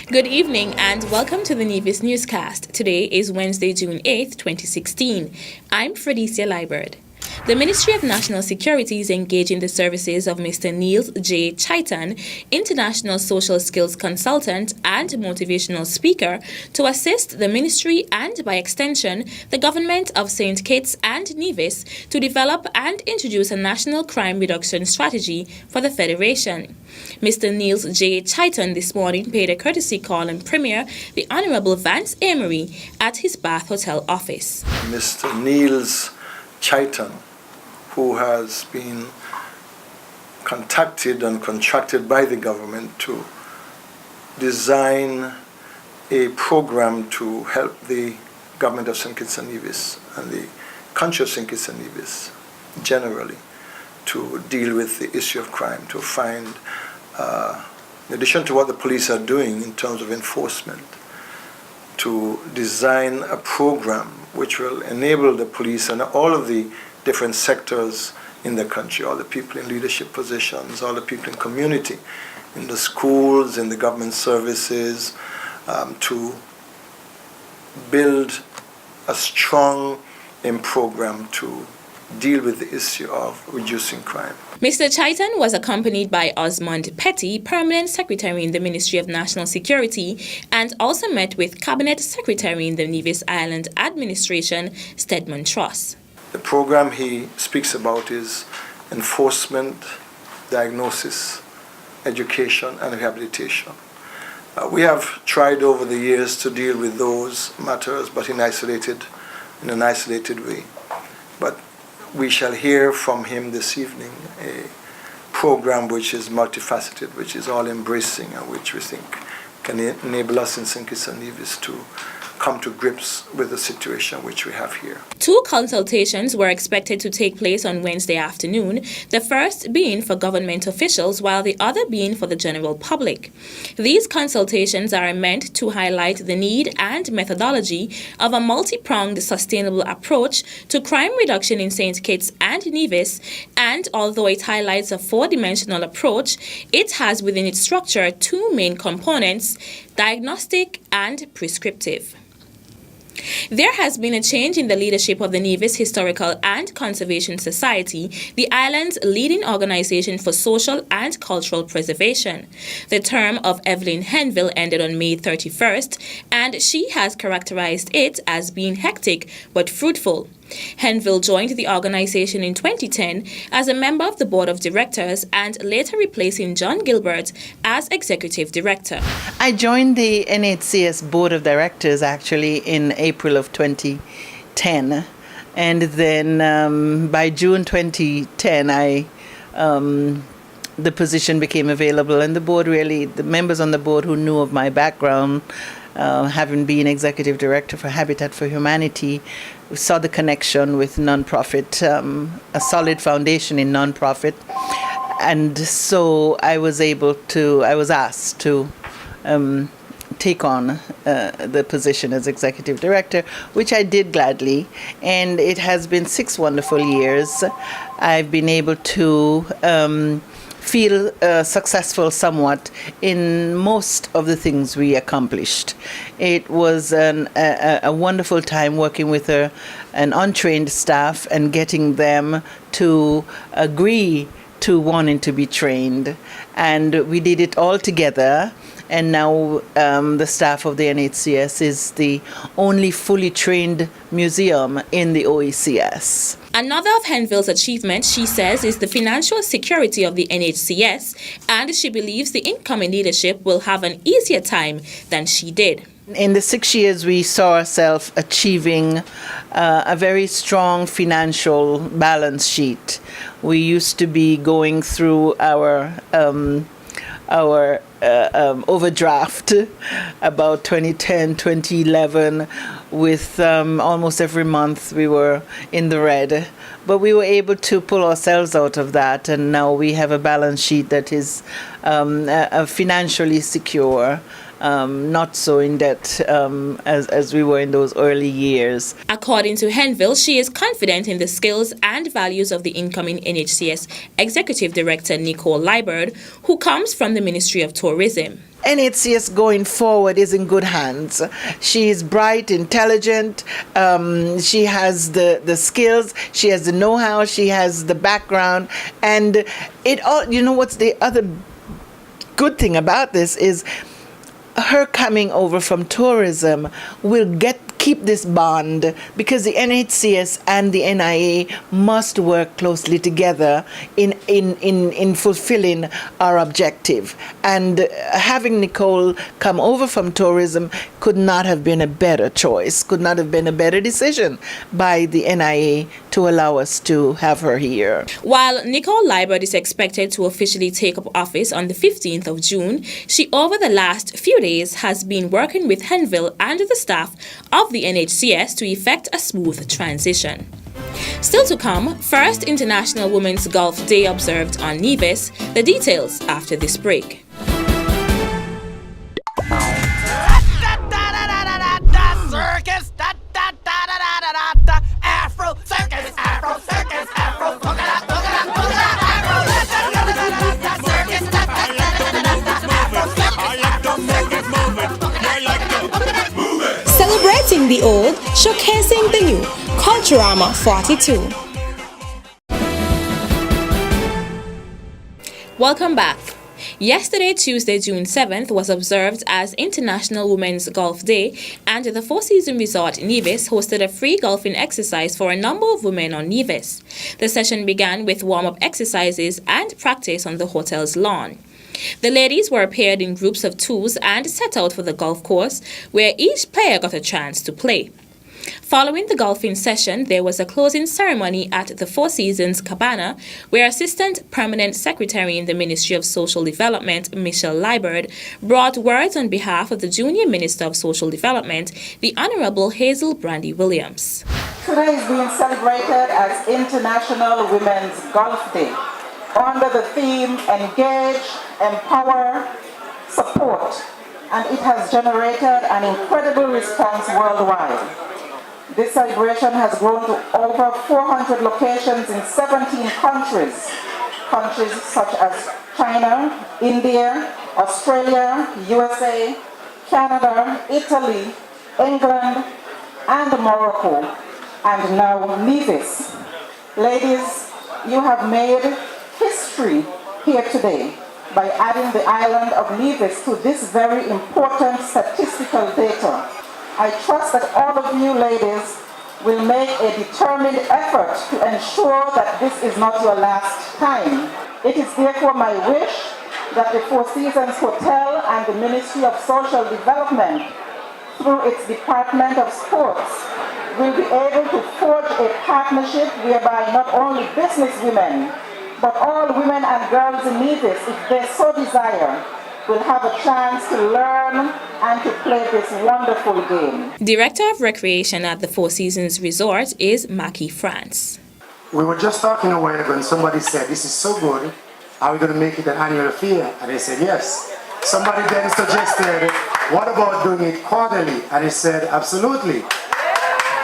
Good evening and welcome to the Nevis Newscast. Today is Wednesday, June 8th, 2016. I'm Fredicia Liebert. The Ministry of National Security is engaging the services of Mr. Niels J. Chaitan, International Social Skills Consultant and Motivational Speaker, to assist the Ministry and, by extension, the Government of St. Kitts and Nevis to develop and introduce a national crime reduction strategy for the Federation. Mr. Niels J. Chaitan this morning paid a courtesy call on Premier the Honorable Vance Amory at his Bath Hotel office. Mr. Niels Chaitan, who has been contacted and contracted by the government to design a program to help the government of St. Kitts and Nevis and the country of St. Kitts and Nevis generally to deal with the issue of crime, to find, in addition to what the police are doing in terms of enforcement, to design a program which will enable the police and all of the different sectors in the country, all the people in leadership positions, all the people in community, in the schools, in the government services, to build a strong program to deal with the issue of reducing crime. Mr. Chaitan was accompanied by Osmond Petty, Permanent Secretary in the Ministry of National Security, and also met with Cabinet Secretary in the Nevis Island Administration, Stedman Truss. The program he speaks about is enforcement, diagnosis, education, and rehabilitation. We have tried over the years to deal with those matters, but in an isolated way. But we shall hear from him this evening a program which is multifaceted, which is all-embracing, and which we think can enable us in St. Kitts and Nevis to come to grips with the situation which we have here. 2 consultations were expected to take place on Wednesday afternoon, the first being for government officials while the other being for the general public. These consultations are meant to highlight the need and methodology of a multi-pronged sustainable approach to crime reduction in St. Kitts and Nevis, and although it highlights a 4-dimensional approach, it has within its structure 2 main components: diagnostic and prescriptive. There has been a change in the leadership of the Nevis Historical and Conservation Society, the island's leading organization for social and cultural preservation. The term of Evelyn Henville ended on May 31st, and she has characterized it as being hectic but fruitful. Henville joined the organization in 2010 as a member of the board of directors and later replacing John Gilbert as executive director. I joined the NHCS board of directors actually in April of 2010, and then by June 2010 the position became available, and the members on the board who knew of my background, having been executive director for Habitat for Humanity, saw the connection with nonprofit, a solid foundation in nonprofit, and so I was asked to take on the position as executive director, which I did gladly, and it has been 6 wonderful years. I've been able to feel successful somewhat in most of the things we accomplished. It was a wonderful time working with an untrained staff and getting them to agree to wanting to be trained. And we did it all together. And now the staff of the NHCS is the only fully trained museum in the OECS. Another of Henville's achievements, she says, is the financial security of the NHCS, and she believes the incoming leadership will have an easier time than she did. In the 6 years, we saw ourselves achieving a very strong financial balance sheet. We used to be going through our overdraft about 2010, 2011, with almost every month we were in the red. But we were able to pull ourselves out of that, and now we have a balance sheet that is financially secure. not so in debt as we were in those early years. According to Henville, she is confident in the skills and values of the incoming NHCS Executive Director Nicole Liburd, who comes from the Ministry of Tourism. NHCS going forward is in good hands. She is bright, intelligent. She has the skills. She has the know-how. She has the background. And it all. You know what's the other good thing about this is her coming over from tourism will keep this bond, because the NHCS and the NIA must work closely together in fulfilling our objective. And having Nicole come over from tourism could not have been a better choice, could not have been a better decision by the NIA to allow us to have her here. While Nicole Liburd is expected to officially take up office on the 15th of June, she over the last few days has been working with Henville and the staff of the NHCS to effect a smooth transition. Still to come, first International Women's Golf Day observed on Nevis. The details after this break. Celebrating the old, showcasing the new. Culturama 42. Welcome back. Yesterday, Tuesday, June 7th, was observed as International Women's Golf Day, and the Four Seasons Resort Nevis hosted a free golfing exercise for a number of women on Nevis. The session began with warm-up exercises and practice on the hotel's lawn. The ladies were paired in groups of twos and set out for the golf course, where each player got a chance to play. Following the golfing session, there was a closing ceremony at the Four Seasons Cabana, where Assistant Permanent Secretary in the Ministry of Social Development, Michelle Liburd, brought words on behalf of the Junior Minister of Social Development, the Honorable Hazel Brandy Williams. Today is being celebrated as International Women's Golf Day, under the theme Engage, Empower, Support, and it has generated an incredible response worldwide. This celebration has grown to over 400 locations in 17 countries. Countries such as China, India, Australia, USA, Canada, Italy, England, and Morocco, and now Nevis. Ladies, you have made history here today by adding the island of Nevis to this very important statistical data. I trust that all of you ladies will make a determined effort to ensure that this is not your last time. It is therefore my wish that the Four Seasons Hotel and the Ministry of Social Development, through its Department of Sports, will be able to forge a partnership whereby not only businesswomen, but all women and girls in Nevis, if they so desire, will have a chance to learn and to play this wonderful game. Director of Recreation at the Four Seasons Resort is Mackie France. We were just talking a while ago and somebody said, this is so good, are we going to make it an annual affair? And I said, yes. Somebody then suggested, what about doing it quarterly? And I said, absolutely.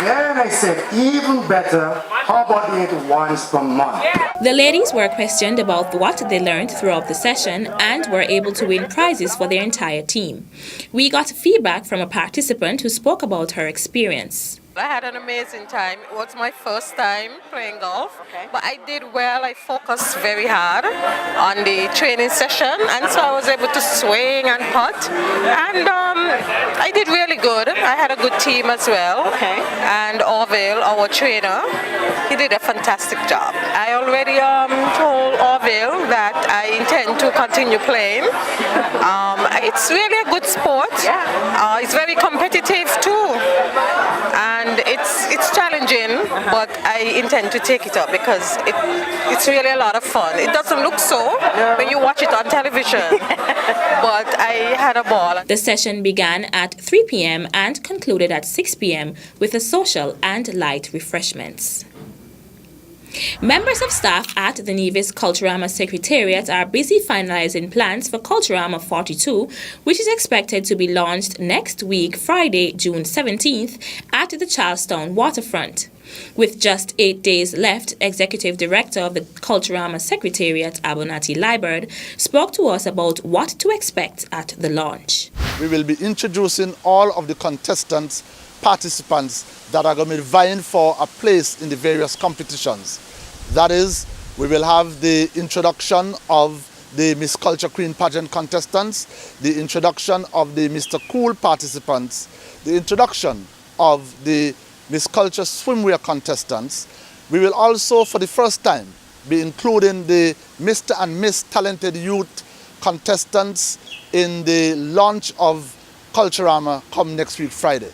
Then I said, even better, how about doing it once per month? The ladies were questioned about what they learned throughout the session and were able to win prizes for their entire team. We got feedback from a participant who spoke about her experience. I had an amazing time. It was my first time playing golf, but I did well. I focused very hard on the training session, and so I was able to swing and putt, and I did really good. I had a good team as well, and Orville, our trainer, he did a fantastic job. I already told Orville that I intend to continue playing. It's really a good sport. It's very competitive too. And it's challenging, but I intend to take it up because it's really a lot of fun. It doesn't look so when you watch it on television, but I had a ball. The session began at 3 p.m. and concluded at 6 p.m. with a social and light refreshments. Members of staff at the Nevis Culturama Secretariat are busy finalizing plans for Culturama 42, which is expected to be launched next week, Friday, June 17th, at the Charlestown waterfront. With just 8 days left, Executive Director of the Culturama Secretariat, Abonati Liburd, spoke to us about what to expect at the launch. We will be introducing all of the contestants, participants that are going to be vying for a place in the various competitions. That is, we will have the introduction of the Miss Culture Queen Pageant contestants, the introduction of the Mr. Cool participants, the introduction of the Miss Culture Swimwear contestants. We will also, for the first time, be including the Mr. and Miss Talented Youth contestants in the launch of Culturama come next week, Friday.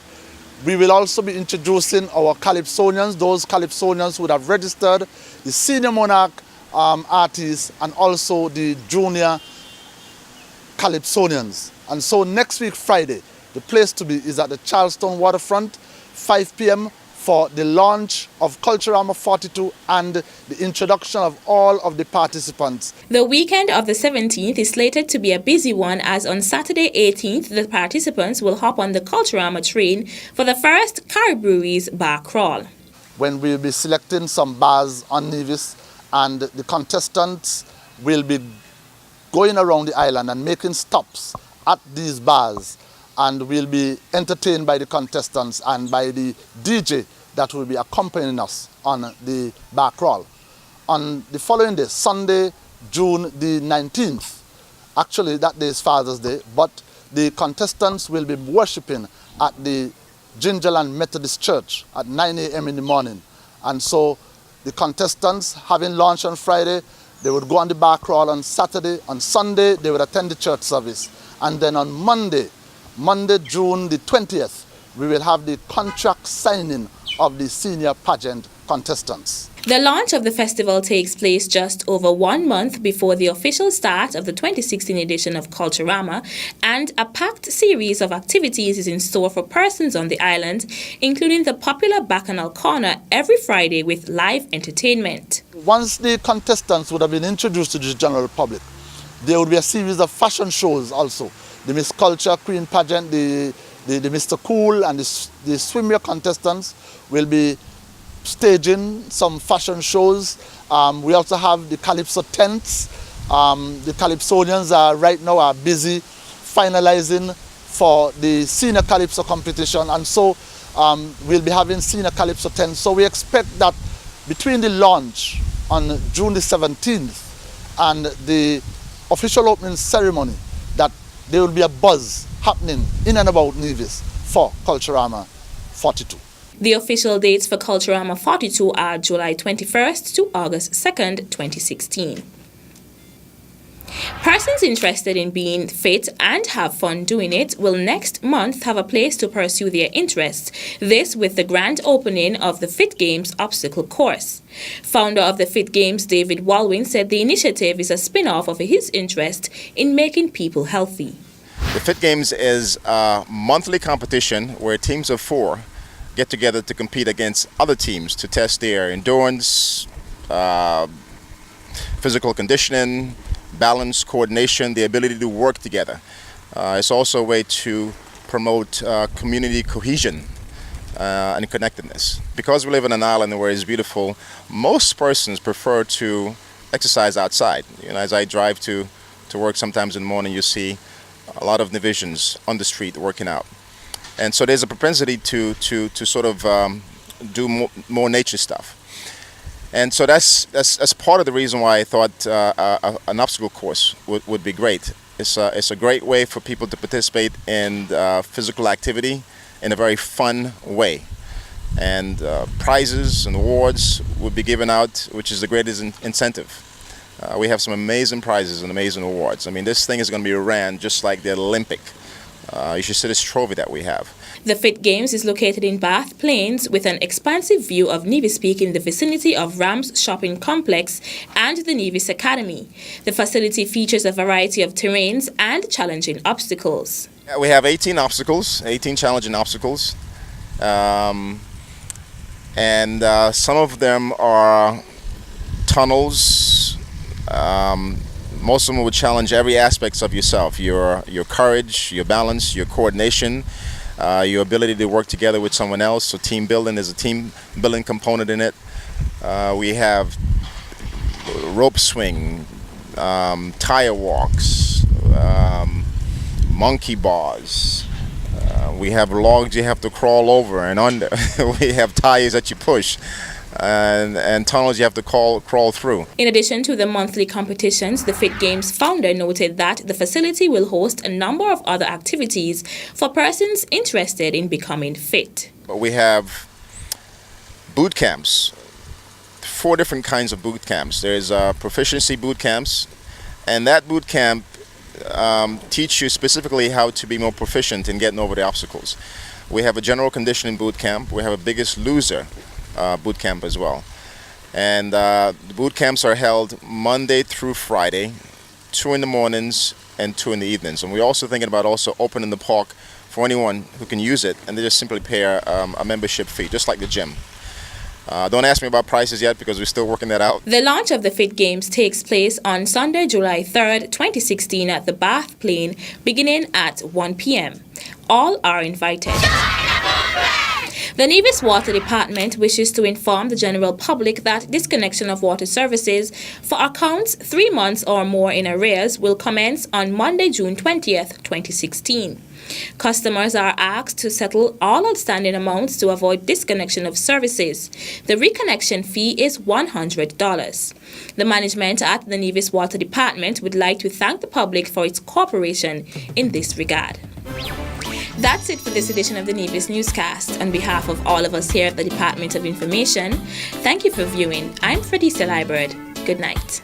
We will also be introducing our Calypsonians, those Calypsonians who would have registered, the Senior Monarch artists, and also the Junior Calypsonians. And so next week, Friday, the place to be is at the Charlestown waterfront, 5 p.m. for the launch of Culturama 42 and the introduction of all of the participants. The weekend of the 17th is slated to be a busy one, as on Saturday 18th, the participants will hop on the Culturama train for the first Caribou's bar crawl. When we'll be selecting some bars on Nevis, and the contestants will be going around the island and making stops at these bars, and we'll be entertained by the contestants and by the DJ that will be accompanying us on the bar crawl. On the following day, Sunday, June the 19th, actually that day is Father's Day, but the contestants will be worshipping at the Gingerland Methodist Church at 9 a.m. in the morning. And so the contestants, having launched on Friday, they would go on the bar crawl on Saturday. On Sunday, they would attend the church service. And then on Monday, June the 20th, we will have the contract signing of the senior pageant contestants. The launch of the festival takes place just over 1 month before the official start of the 2016 edition of Culturama, and a packed series of activities is in store for persons on the island, including the popular Bacchanal Corner every Friday with live entertainment. Once the contestants would have been introduced to the general public, there would be a series of fashion shows also. The Miss Culture Queen Pageant, the Mr. Cool and the swimwear contestants will be staging some fashion shows. We also have the Calypso tents. The Calypsonians right now are busy finalizing for the senior Calypso competition, and so we'll be having senior Calypso tents. So we expect that between the launch on June the 17th and the official opening ceremony, that there will be a buzz happening in and about Nevis for Culturama 42. The official dates for Culturama 42 are July 21st to August 2nd, 2016. Persons interested in being fit and have fun doing it will next month have a place to pursue their interests, this with the grand opening of the Fit Games obstacle course. Founder of the Fit Games, David Walwyn, said the initiative is a spin-off of his interest in making people healthy. The Fit Games is a monthly competition where teams of 4 get together to compete against other teams to test their endurance, physical conditioning, balance, coordination, the ability to work together. It's also a way to promote community cohesion and connectedness. Because we live on an island where it's beautiful, most persons prefer to exercise outside. You know, as I drive to work sometimes in the morning, you see a lot of Nevisians on the street working out. And so there's a propensity to sort of do more nature stuff. And so that's part of the reason why I thought an obstacle course would be great. It's a great way for people to participate in physical activity in a very fun way. And prizes and awards would be given out, which is the greatest incentive. We have some amazing prizes and amazing awards. I mean, this thing is going to be ran just like the Olympic. You should see this trophy that we have. The Fit Games is located in Bath Plains with an expansive view of Nevis Peak in the vicinity of Rams Shopping Complex and the Nevis Academy. The facility features a variety of terrains and challenging obstacles. We have 18 obstacles, 18 challenging obstacles. And some of them are tunnels, most of them will challenge every aspect of yourself, your courage, your balance, your coordination, your ability to work together with someone else. So team building, there's a team building component in it. We have rope swing, tire walks, monkey bars. We have logs you have to crawl over and under. We have tires that you push. And tunnels you have to crawl through. In addition to the monthly competitions, the Fit Games founder noted that the facility will host a number of other activities for persons interested in becoming fit. We have boot camps, 4 different kinds of boot camps. There's proficiency boot camps, and that boot camp teach you specifically how to be more proficient in getting over the obstacles. We have a general conditioning boot camp. We have a Biggest Loser boot camp as well. And the boot camps are held Monday through Friday, 2 in the mornings and 2 in the evenings. And we're also thinking about opening the park for anyone who can use it, and they just simply pay a membership fee, just like the gym. Don't ask me about prices yet because we're still working that out. The launch of the Fit Games takes place on Sunday, July 3rd, 2016 at the Bath Plain, beginning at 1 p.m. All are invited. The Nevis Water Department wishes to inform the general public that disconnection of water services for accounts 3 months or more in arrears will commence on Monday, June 20th, 2016. Customers are asked to settle all outstanding amounts to avoid disconnection of services. The reconnection fee is $100. The management at the Nevis Water Department would like to thank the public for its cooperation in this regard. That's it for this edition of the Nevis Newscast. On behalf of all of us here at the Department of Information, thank you for viewing. I'm Fredisa Liebert. Good night.